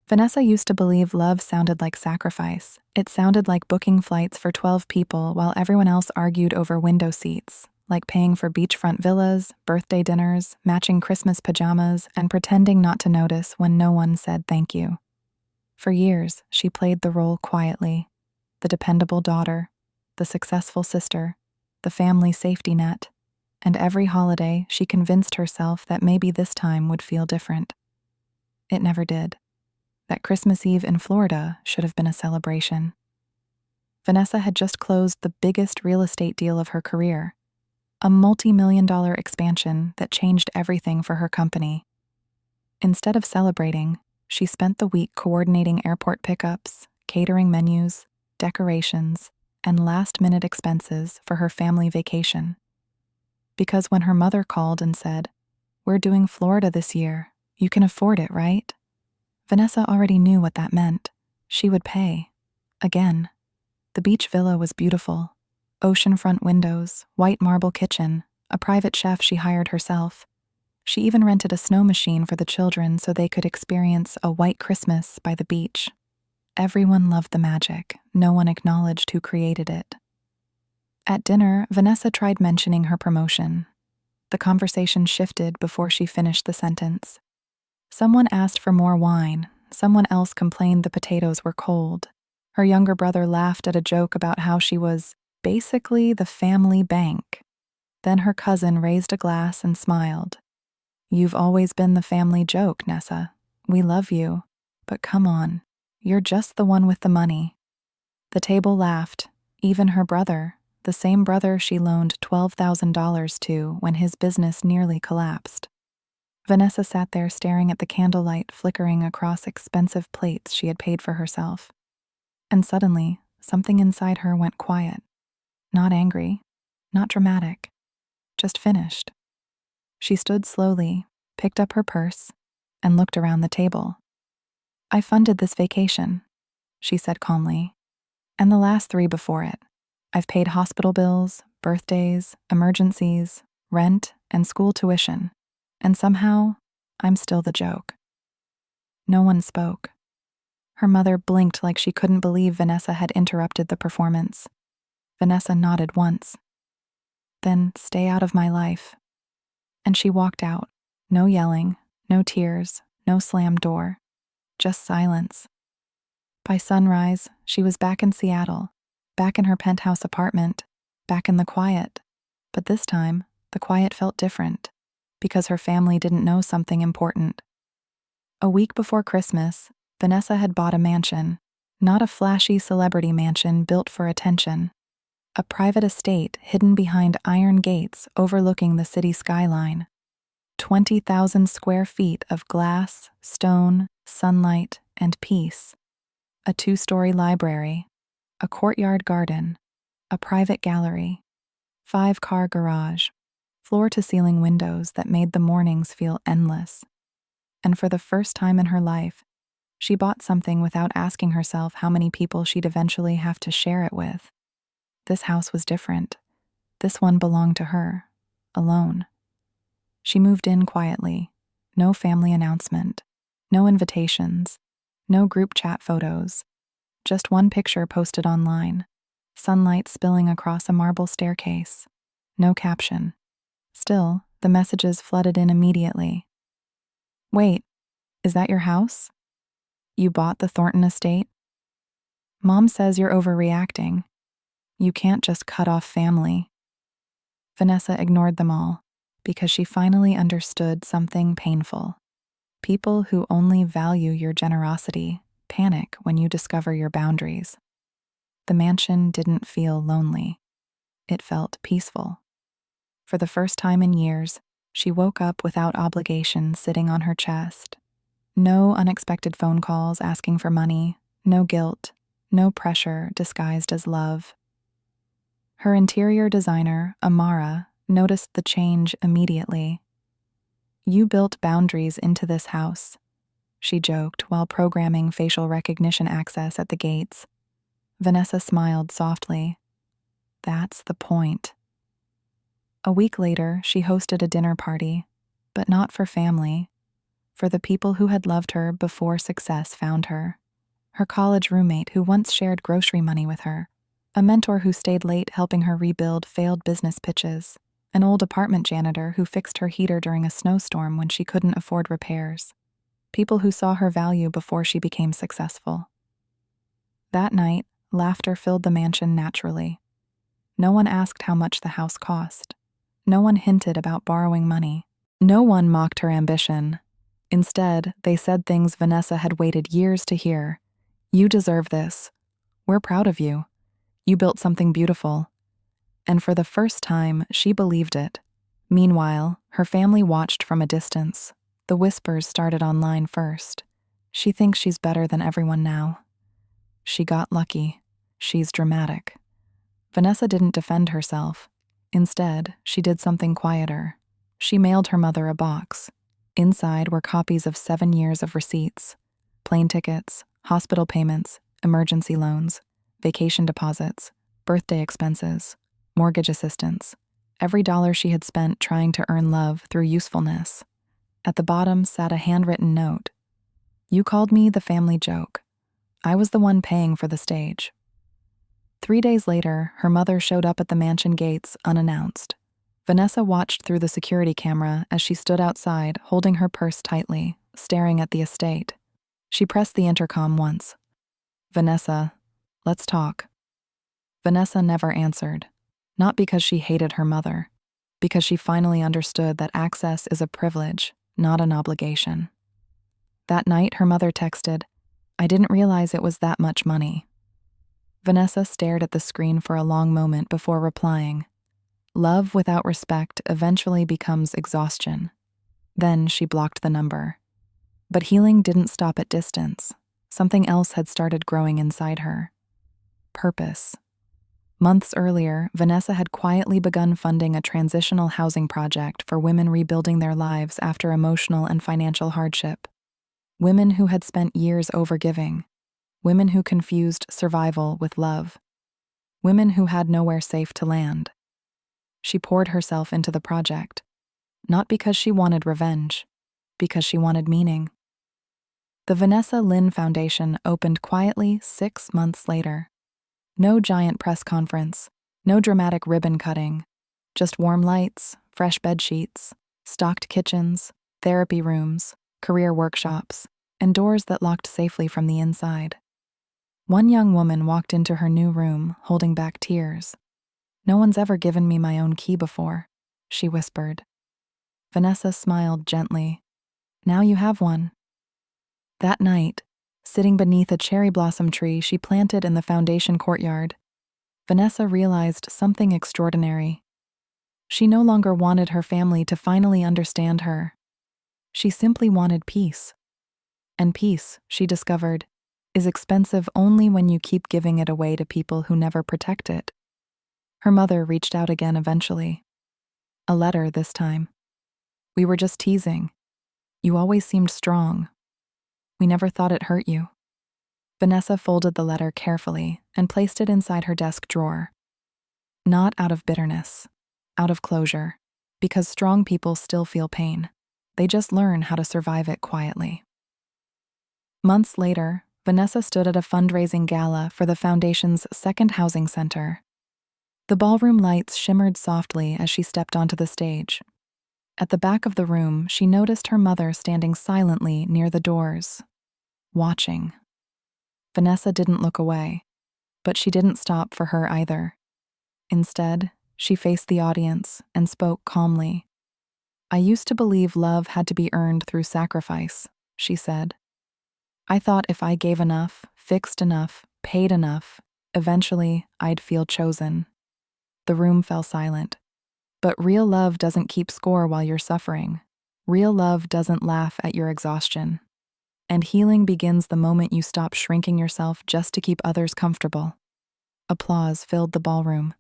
Vanessa used to believe love sounded like sacrifice. It sounded like booking flights for 12 people while everyone else argued over window seats, like paying for beachfront villas, birthday dinners, matching Christmas pajamas, and pretending not to notice when no one said thank you. For years, she played the role quietly: the dependable daughter, the successful sister, the family safety net, and every holiday she convinced herself that maybe this time would feel different. It never did. That Christmas Eve in Florida should have been a celebration. Vanessa had just closed the biggest real estate deal of her career, a multi-million-dollar expansion that changed everything for her company. Instead of celebrating, she spent the week coordinating airport pickups, catering menus, decorations, and last-minute expenses for her family vacation. Because when her mother called and said, "We're doing Florida this year, you can afford it, right?" Vanessa already knew what that meant. She would pay. Again. The beach villa was beautiful. Oceanfront windows, white marble kitchen, a private chef she hired herself. She even rented a snow machine for the children so they could experience a white Christmas by the beach. Everyone loved the magic. No one acknowledged who created it. At dinner, Vanessa tried mentioning her promotion. The conversation shifted before she finished the sentence. Someone asked for more wine. Someone else complained the potatoes were cold. Her younger brother laughed at a joke about how she was basically the family bank. Then her cousin raised a glass and smiled. "You've always been the family joke, Nessa. We love you. But come on, you're just the one with the money." The table laughed, even her brother, the same brother she loaned $12,000 to when his business nearly collapsed. Vanessa sat there staring at the candlelight flickering across expensive plates she had paid for herself. And suddenly, something inside her went quiet. Not angry, not dramatic, just finished. She stood slowly, picked up her purse, and looked around the table. "I funded this vacation," she said calmly, "and the last 3 before it. I've paid hospital bills, birthdays, emergencies, rent, and school tuition. And somehow, I'm still the joke." No one spoke. Her mother blinked like she couldn't believe Vanessa had interrupted the performance. Vanessa nodded once. "Then stay out of my life." And she walked out. No yelling, no tears, no slammed door. Just silence. By sunrise, she was back in Seattle, back in her penthouse apartment, back in the quiet. But this time, the quiet felt different, because her family didn't know something important. A week before Christmas, Vanessa had bought a mansion, not a flashy celebrity mansion built for attention. A private estate hidden behind iron gates overlooking the city skyline. 20,000 square feet of glass, stone, sunlight, and peace. A 2-story library, a courtyard garden, a private gallery, 5-car garage, floor-to-ceiling windows that made the mornings feel endless. And for the first time in her life, she bought something without asking herself how many people she'd eventually have to share it with. This house was different. This one belonged to her, alone. She moved in quietly. No family announcement, no invitations, no group chat photos. Just one picture posted online, sunlight spilling across a marble staircase. No caption. Still, the messages flooded in immediately. "Wait, is that your house? You bought the Thornton estate? Mom says you're overreacting. You can't just cut off family." Vanessa ignored them all, because she finally understood something painful. People who only value your generosity panic when you discover your boundaries. The mansion didn't feel lonely. It felt peaceful. For the first time in years, she woke up without obligation sitting on her chest. No unexpected phone calls asking for money, no guilt, no pressure disguised as love. Her interior designer, Amara, noticed the change immediately. "You built boundaries into this house," she joked while programming facial recognition access at the gates. Vanessa smiled softly. "That's the point." A week later, she hosted a dinner party, but not for family. for the people who had loved her before success found her. Her college roommate who once shared grocery money with her, a mentor who stayed late helping her rebuild failed business pitches, an old apartment janitor who fixed her heater during a snowstorm when she couldn't afford repairs. People who saw her value before she became successful. That night, laughter filled the mansion naturally. No one asked how much the house cost. No one hinted about borrowing money. No one mocked her ambition. Instead, they said things Vanessa had waited years to hear. You deserve this. We're proud of you. You built something beautiful. And for the first time, she believed it. Meanwhile, her family watched from a distance. The whispers started online first. She thinks she's better than everyone now. She got lucky. She's dramatic. Vanessa didn't defend herself. Instead, she did something quieter. She mailed her mother a box. Inside were copies of 7 years of receipts, plane tickets, hospital payments, emergency loans, vacation deposits, birthday expenses, mortgage assistance, every dollar she had spent trying to earn love through usefulness. At the bottom sat a handwritten note. You called me the family joke. I was the one paying for the stage. 3 days later, her mother showed up at the mansion gates unannounced. Vanessa watched through the security camera as she stood outside, holding her purse tightly, staring at the estate. She pressed the intercom once. Vanessa, let's talk. Vanessa never answered. Not because she hated her mother, because she finally understood that access is a privilege, not an obligation. That night, her mother texted, I didn't realize it was that much money. Vanessa stared at the screen for a long moment before replying. Love without respect eventually becomes exhaustion. Then she blocked the number. But healing didn't stop at distance. Something else had started growing inside her. Purpose. Months earlier, Vanessa had quietly begun funding a transitional housing project for women rebuilding their lives after emotional and financial hardship. Women who had spent years overgiving. Women who confused survival with love. Women who had nowhere safe to land. She poured herself into the project, not because she wanted revenge, because she wanted meaning. The Vanessa Lynn Foundation opened quietly 6 months later. No giant press conference, no dramatic ribbon cutting, just warm lights, fresh bed sheets, stocked kitchens, therapy rooms, career workshops, and doors that locked safely from the inside. One young woman walked into her new room, holding back tears. No one's ever given me my own key before, she whispered. Vanessa smiled gently. Now you have one. That night, sitting beneath a cherry blossom tree she planted in the foundation courtyard, Vanessa realized something extraordinary. She no longer wanted her family to finally understand her. She simply wanted peace. And peace, she discovered, is expensive only when you keep giving it away to people who never protect it. Her mother reached out again eventually. A letter this time. We were just teasing. You always seemed strong. We never thought it hurt you. Vanessa folded the letter carefully and placed it inside her desk drawer. Not out of bitterness, out of closure, because strong people still feel pain. They just learn how to survive it quietly. Months later, Vanessa stood at a fundraising gala for the foundation's second housing center. The ballroom lights shimmered softly as she stepped onto the stage. At the back of the room, she noticed her mother standing silently near the doors, watching. Vanessa didn't look away, but she didn't stop for her either. Instead, she faced the audience and spoke calmly. I used to believe love had to be earned through sacrifice, she said. I thought if I gave enough, fixed enough, paid enough, eventually I'd feel chosen. The room fell silent. But real love doesn't keep score while you're suffering. Real love doesn't laugh at your exhaustion. And healing begins the moment you stop shrinking yourself just to keep others comfortable. Applause filled the ballroom.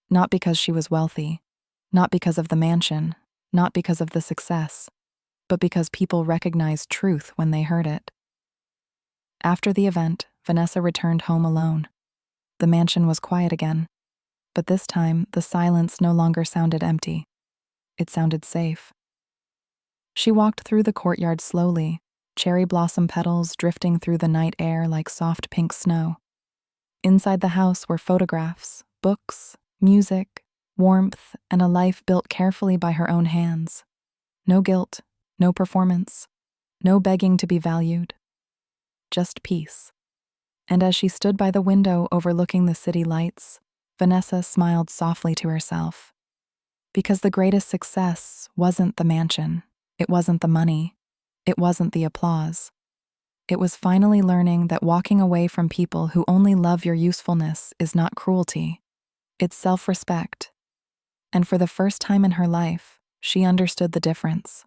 Not because she was wealthy, not because of the mansion, not because of the success, but because people recognized truth when they heard it. After the event, Vanessa returned home alone. The mansion was quiet again. But this time, the silence no longer sounded empty. It sounded safe. She walked through the courtyard slowly, cherry blossom petals drifting through the night air like soft pink snow. Inside the house were photographs, books, music, warmth, and a life built carefully by her own hands. No guilt, no performance, no begging to be valued. Just peace. And as she stood by the window overlooking the city lights, Vanessa smiled softly to herself. Because the greatest success wasn't the mansion, it wasn't the money, it wasn't the applause. It was finally learning that walking away from people who only love your usefulness is not cruelty, it's self-respect. And for the first time in her life, she understood the difference.